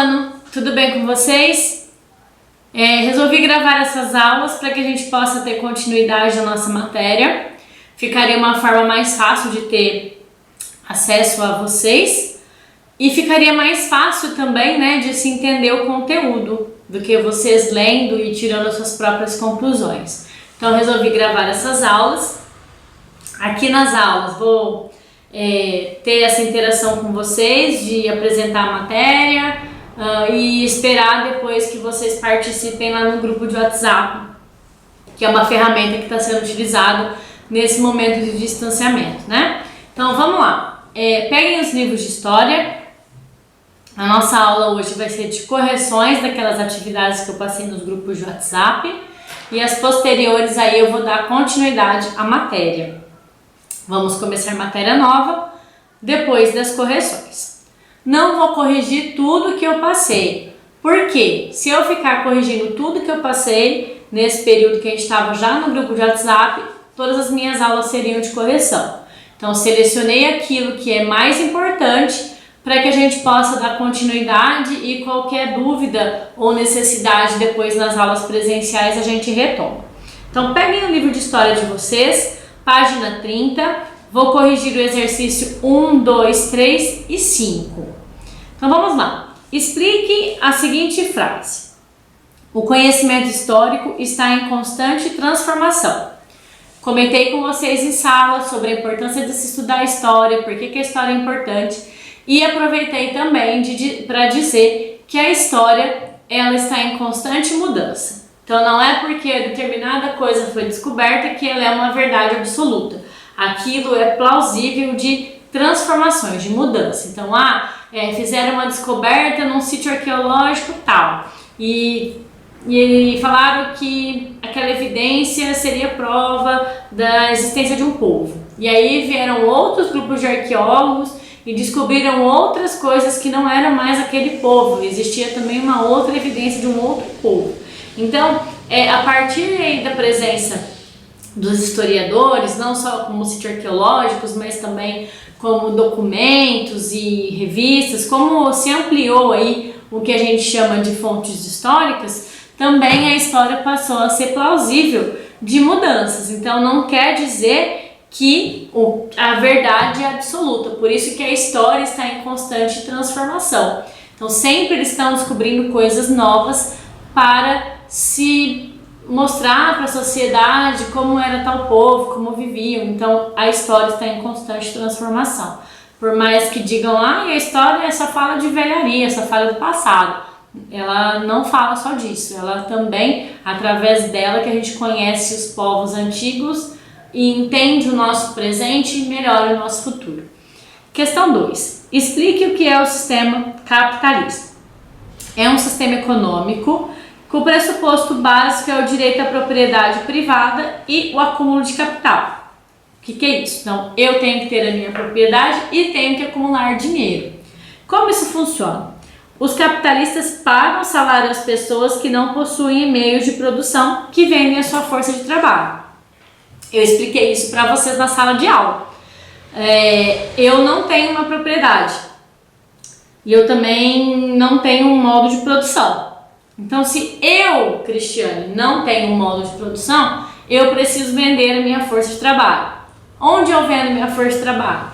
ano, tudo bem com vocês? Resolvi gravar essas aulas para que a gente possa ter continuidade na nossa matéria. Ficaria uma forma mais fácil de ter acesso a vocês e ficaria mais fácil também, né, de se entender o conteúdo do que vocês lendo e tirando as suas próprias conclusões. Então resolvi gravar essas aulas. Aqui nas aulas vou ter essa interação com vocês, de apresentar a matéria e esperar depois que vocês participem lá no grupo de WhatsApp, que é uma ferramenta que está sendo utilizada nesse momento de distanciamento, né? Então vamos lá, peguem os livros de história. A nossa aula hoje vai ser de correções daquelas atividades que eu passei nos grupos de WhatsApp e as posteriores aí eu vou dar continuidade à matéria. Vamos começar matéria nova depois das correções. Não vou corrigir tudo que eu passei, porque se eu ficar corrigindo tudo que eu passei nesse período que a gente estava já no grupo de WhatsApp, todas as minhas aulas seriam de correção. Então selecionei aquilo que é mais importante para que a gente possa dar continuidade e qualquer dúvida ou necessidade depois nas aulas presenciais a gente retoma. Então peguem o livro de história de vocês, página 30, vou corrigir o exercício 1, 2, 3 e 5. Então vamos lá. Explique a seguinte frase: o conhecimento histórico está em constante transformação. Comentei com vocês em sala sobre a importância de se estudar a história, por que a história é importante, e aproveitei também para dizer que a história ela está em constante mudança. Então não é porque determinada coisa foi descoberta que ela é uma verdade absoluta. Aquilo é plausível de transformações, de mudança. Então, fizeram uma descoberta num sítio arqueológico tal e falaram que aquela evidência seria prova da existência de um povo. E aí vieram outros grupos de arqueólogos e descobriram outras coisas que não eram mais aquele povo. Existia também uma outra evidência de um outro povo. Então, a partir da presença dos historiadores, não só como sítios arqueológicos, mas também como documentos e revistas, como se ampliou aí o que a gente chama de fontes históricas, também a história passou a ser plausível de mudanças. Então, não quer dizer que a verdade é absoluta, por isso que a história está em constante transformação. Então, sempre eles estão descobrindo coisas novas para se mostrar para a sociedade como era tal povo, como viviam. Então a história está em constante transformação. Por mais que digam, a história só fala de velharia, só fala do passado. Ela não fala só disso, ela também, através dela que a gente conhece os povos antigos e entende o nosso presente e melhora o nosso futuro. Questão 2. Explique o que é o sistema capitalista. É um sistema econômico o pressuposto básico é o direito à propriedade privada e o acúmulo de capital. O que é isso? Então, eu tenho que ter a minha propriedade e tenho que acumular dinheiro. Como isso funciona? Os capitalistas pagam salário às pessoas que não possuem meios de produção que vendem a sua força de trabalho. Eu expliquei isso para vocês na sala de aula. Eu não tenho uma propriedade e eu também não tenho um modo de produção. Então, se eu, Cristiane, não tenho um modo de produção, eu preciso vender a minha força de trabalho. Onde eu vendo minha força de trabalho?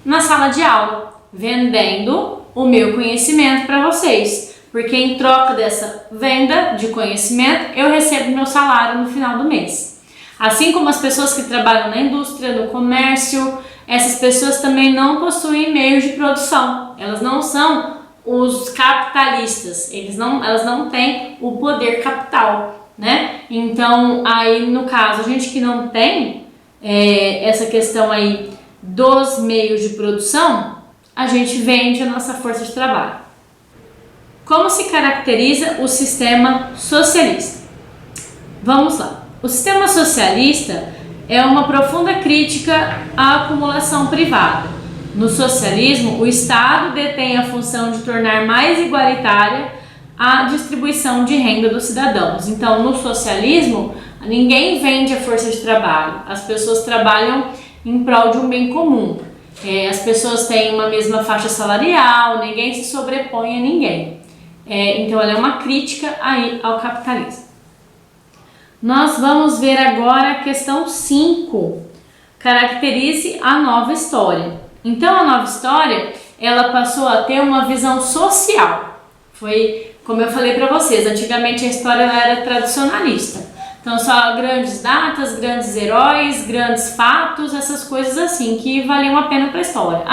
Na sala de aula, vendendo o meu conhecimento para vocês. Porque em troca dessa venda de conhecimento, eu recebo meu salário no final do mês. Assim como as pessoas que trabalham na indústria, no comércio, essas pessoas também não possuem meios de produção. Elas não são os capitalistas, elas não têm o poder capital, né? Então, aí no caso, a gente que não tem essa questão aí dos meios de produção, a gente vende a nossa força de trabalho. Como se caracteriza o sistema socialista? Vamos lá. O sistema socialista é uma profunda crítica à acumulação privada. No socialismo, o Estado detém a função de tornar mais igualitária a distribuição de renda dos cidadãos. Então, no socialismo, ninguém vende a força de trabalho. As pessoas trabalham em prol de um bem comum. As pessoas têm uma mesma faixa salarial, ninguém se sobrepõe a ninguém. Então ela é uma crítica aí ao capitalismo. Nós vamos ver agora a questão 5. Caracterize a nova história. Então a nova história, ela passou a ter uma visão social. Foi, como eu falei para vocês, antigamente a história ela era tradicionalista. Então só grandes datas, grandes heróis, grandes fatos, essas coisas assim que valiam a pena para a história.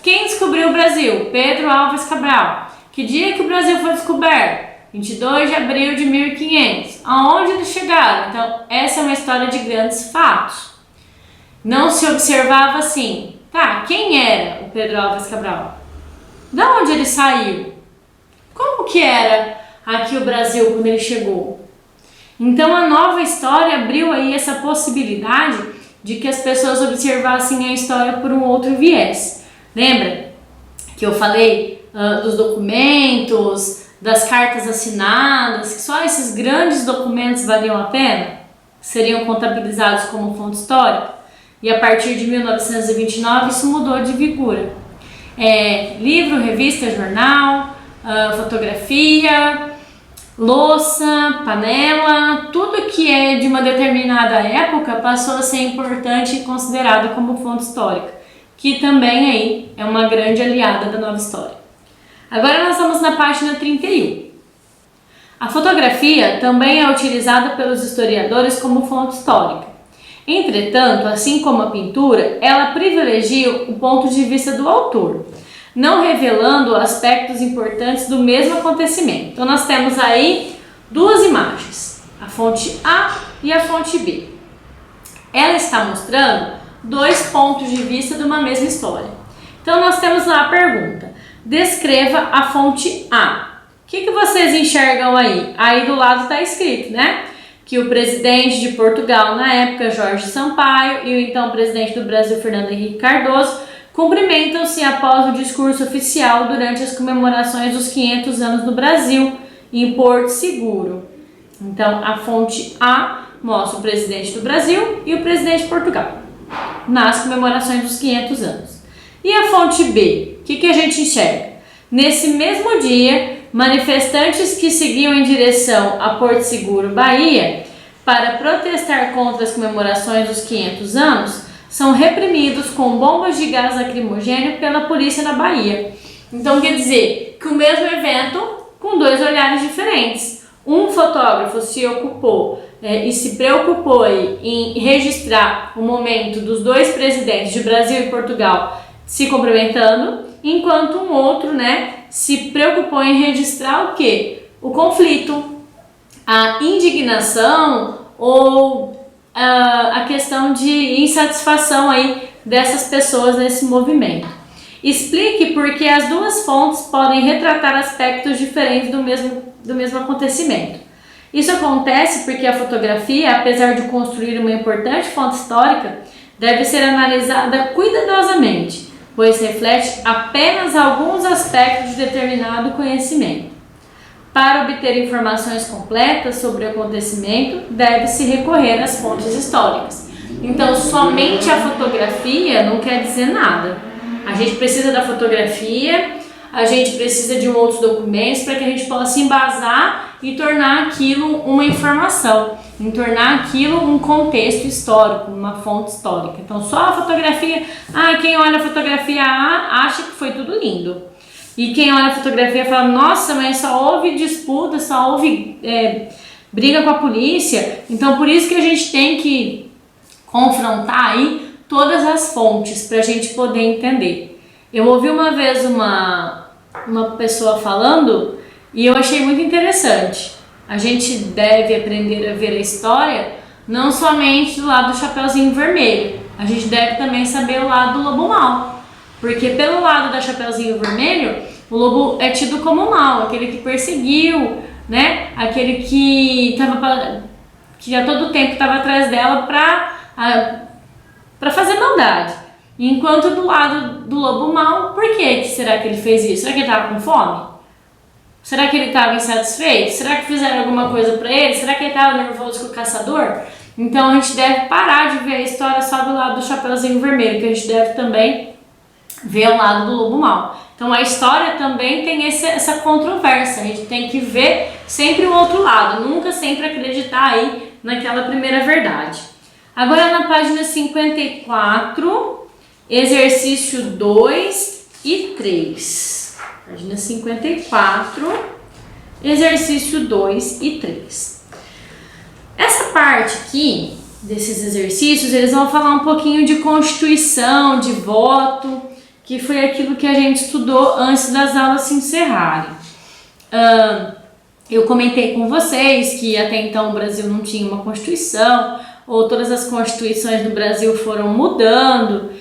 Quem descobriu o Brasil? Pedro Álvares Cabral. Que dia que o Brasil foi descoberto? 22 de abril de 1500. Aonde eles chegaram? Então essa é uma história de grandes fatos. Não se observava assim, quem era o Pedro Álvares Cabral? Da onde ele saiu? Como que era aqui o Brasil quando ele chegou? Então a nova história abriu aí essa possibilidade de que as pessoas observassem a história por um outro viés. Lembra que eu falei dos documentos, das cartas assinadas, que só esses grandes documentos valiam a pena? Seriam contabilizados como fonte histórica? E a partir de 1929 isso mudou de figura. Livro, revista, jornal, fotografia, louça, panela, tudo que é de uma determinada época passou a ser importante e considerado como fonte histórica, que também aí é uma grande aliada da nova história. Agora nós estamos na página 31. A fotografia também é utilizada pelos historiadores como fonte histórica. Entretanto, assim como a pintura, ela privilegia o ponto de vista do autor, não revelando aspectos importantes do mesmo acontecimento. Então nós temos aí duas imagens, a fonte A e a fonte B. Ela está mostrando dois pontos de vista de uma mesma história. Então nós temos lá a pergunta: descreva a fonte A. O que vocês enxergam aí? Aí do lado está escrito, né? Que o presidente de Portugal na época, Jorge Sampaio, e o então presidente do Brasil, Fernando Henrique Cardoso, cumprimentam-se após o discurso oficial durante as comemorações dos 500 anos do Brasil, em Porto Seguro. Então, a fonte A mostra o presidente do Brasil e o presidente de Portugal, nas comemorações dos 500 anos. E a fonte B, o que a gente enxerga? Nesse mesmo dia, manifestantes que seguiam em direção a Porto Seguro, Bahia, para protestar contra as comemorações dos 500 anos, são reprimidos com bombas de gás lacrimogêneo pela polícia na Bahia. Então quer dizer que o mesmo evento com dois olhares diferentes. Um fotógrafo se ocupou e se preocupou em registrar o momento dos dois presidentes de Brasil e Portugal se cumprimentando, enquanto um outro, se preocupou em registrar o quê? O conflito, a indignação ou a questão de insatisfação aí dessas pessoas nesse movimento. Explique por que as duas fontes podem retratar aspectos diferentes do mesmo acontecimento. Isso acontece porque a fotografia, apesar de construir uma importante fonte histórica, deve ser analisada cuidadosamente, pois reflete apenas alguns aspectos de determinado conhecimento. Para obter informações completas sobre o acontecimento, deve-se recorrer às fontes históricas. Então, somente a fotografia não quer dizer nada. A gente precisa da fotografia, a gente precisa de outros documentos para que a gente possa embasar e tornar aquilo uma informação, em tornar aquilo um contexto histórico, uma fonte histórica. Então, só a fotografia, quem olha a fotografia A acha que foi tudo lindo. E quem olha a fotografia fala, nossa, mas só houve disputa, só houve briga com a polícia. Então, por isso que a gente tem que confrontar aí todas as fontes para a gente poder entender. Eu ouvi uma vez uma pessoa falando e eu achei muito interessante. A gente deve aprender a ver a história não somente do lado do Chapeuzinho Vermelho. A gente deve também saber o lado do lobo mau. Porque pelo lado da Chapeuzinho Vermelho, o lobo é tido como mau, aquele que perseguiu, aquele que a todo tempo estava atrás dela para fazer maldade. Enquanto do lado do lobo mau, por que será que ele fez isso? Será que ele estava com fome? Será que ele estava insatisfeito? Será que fizeram alguma coisa para ele? Será que ele estava nervoso com o caçador? Então a gente deve parar de ver a história só do lado do Chapeuzinho Vermelho, que a gente deve também ver o lado do lobo mau. Então a história também tem essa controvérsia, a gente tem que ver sempre o outro lado, nunca sempre acreditar aí naquela primeira verdade. Agora na página 54, exercício 2 e 3. Página 54, exercício 2 e 3. Essa parte aqui, desses exercícios, eles vão falar um pouquinho de constituição, de voto, que foi aquilo que a gente estudou antes das aulas se encerrarem. Eu comentei com vocês que até então o Brasil não tinha uma constituição, ou todas as constituições do Brasil foram mudando.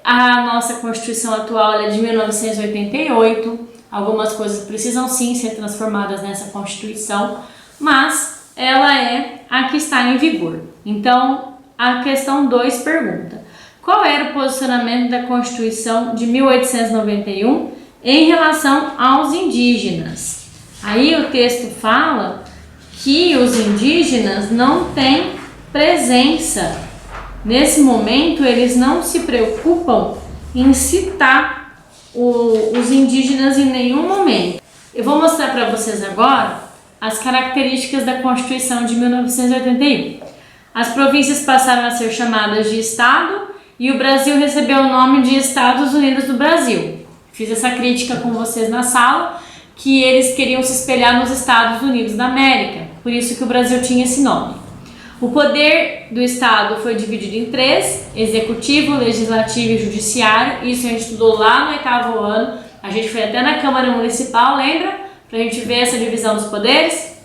A nossa constituição atual é de 1988, algumas coisas precisam sim ser transformadas nessa constituição, mas ela é a que está em vigor. Então, a questão 2 pergunta: qual era o posicionamento da Constituição de 1891 em relação aos indígenas? Aí o texto fala que os indígenas não têm presença. Nesse momento, eles não se preocupam em citar os indígenas em nenhum momento. Eu vou mostrar para vocês agora as características da Constituição de 1981. As províncias passaram a ser chamadas de Estado e o Brasil recebeu o nome de Estados Unidos do Brasil. Fiz essa crítica com vocês na sala, que eles queriam se espelhar nos Estados Unidos da América, por isso que o Brasil tinha esse nome. O poder do Estado foi dividido em 3, executivo, legislativo e judiciário. Isso a gente estudou lá no 8º ano, a gente foi até na Câmara Municipal, lembra? Pra gente ver essa divisão dos poderes.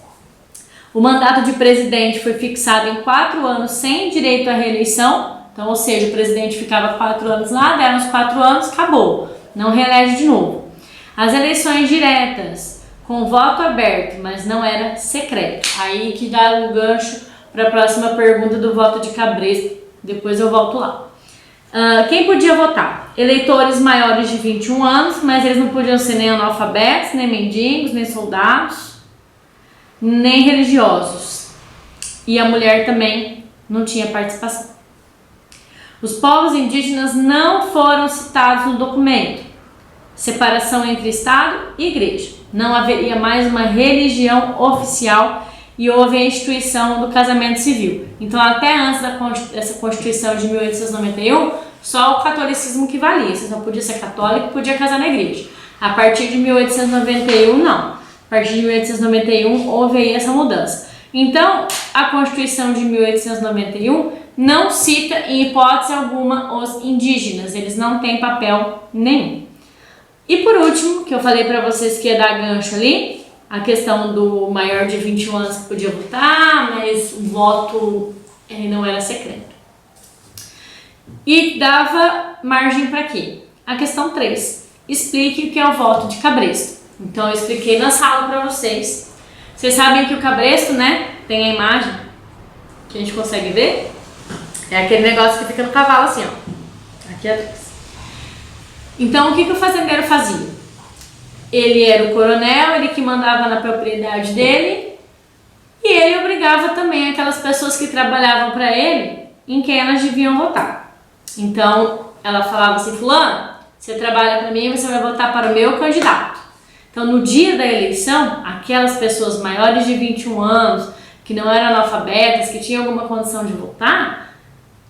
O mandato de presidente foi fixado em 4 anos sem direito à reeleição. Então, ou seja, o presidente ficava 4 anos lá, deram os 4 anos, acabou. Não reelege de novo. As eleições diretas, com voto aberto, mas não era secreto. Aí que dá o gancho para a próxima pergunta do voto de cabresto. Depois eu volto lá. Quem podia votar? Eleitores maiores de 21 anos, mas eles não podiam ser nem analfabetos, nem mendigos, nem soldados, nem religiosos. E a mulher também não tinha participação. Os povos indígenas não foram citados no documento. Separação entre Estado e Igreja. Não haveria mais uma religião oficial e houve a instituição do casamento civil. Então, até antes dessa Constituição de 1891, só o catolicismo que valia. Você só podia ser católico e podia casar na igreja. A partir de 1891, não. A partir de 1891, houve aí essa mudança. Então, a Constituição de 1891 não cita, em hipótese alguma, os indígenas. Eles não têm papel nenhum. E por último, que eu falei para vocês que ia dar gancho ali, a questão do maior de 21 anos que podia votar, mas o voto não era secreto. E dava margem para quê? A questão 3. Explique o que é o voto de cabresto. Então eu expliquei na sala para vocês. Vocês sabem que o cabresto, né, tem a imagem que a gente consegue ver. É aquele negócio que fica no cavalo assim, ó. Aqui atrás. Então o que o fazendeiro fazia? Ele era o coronel, ele que mandava na propriedade dele, e ele obrigava também aquelas pessoas que trabalhavam para ele em quem elas deviam votar. Então ela falava assim: fulano, você trabalha para mim, você vai votar para o meu candidato. Então no dia da eleição, aquelas pessoas maiores de 21 anos, que não eram analfabetas, que tinham alguma condição de votar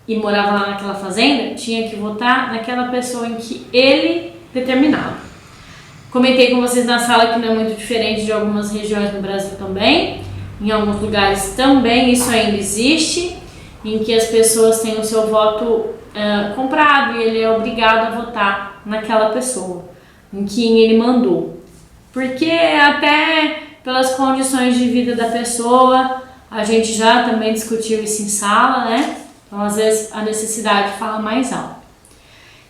e moravam lá naquela fazenda, tinha que votar naquela pessoa em que ele determinava. Comentei com vocês na sala que não é muito diferente de algumas regiões no Brasil também. Em alguns lugares também isso ainda existe, em que as pessoas têm o seu voto comprado e ele é obrigado a votar naquela pessoa, em quem ele mandou. Porque até pelas condições de vida da pessoa, a gente já também discutiu isso em sala, né? Então às vezes a necessidade fala mais alto.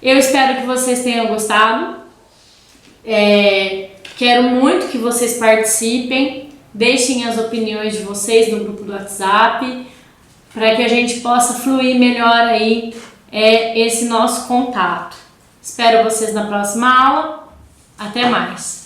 Eu espero que vocês tenham gostado. Quero muito que vocês participem, deixem as opiniões de vocês no grupo do WhatsApp, para que a gente possa fluir melhor aí esse nosso contato. Espero vocês na próxima aula. Até mais!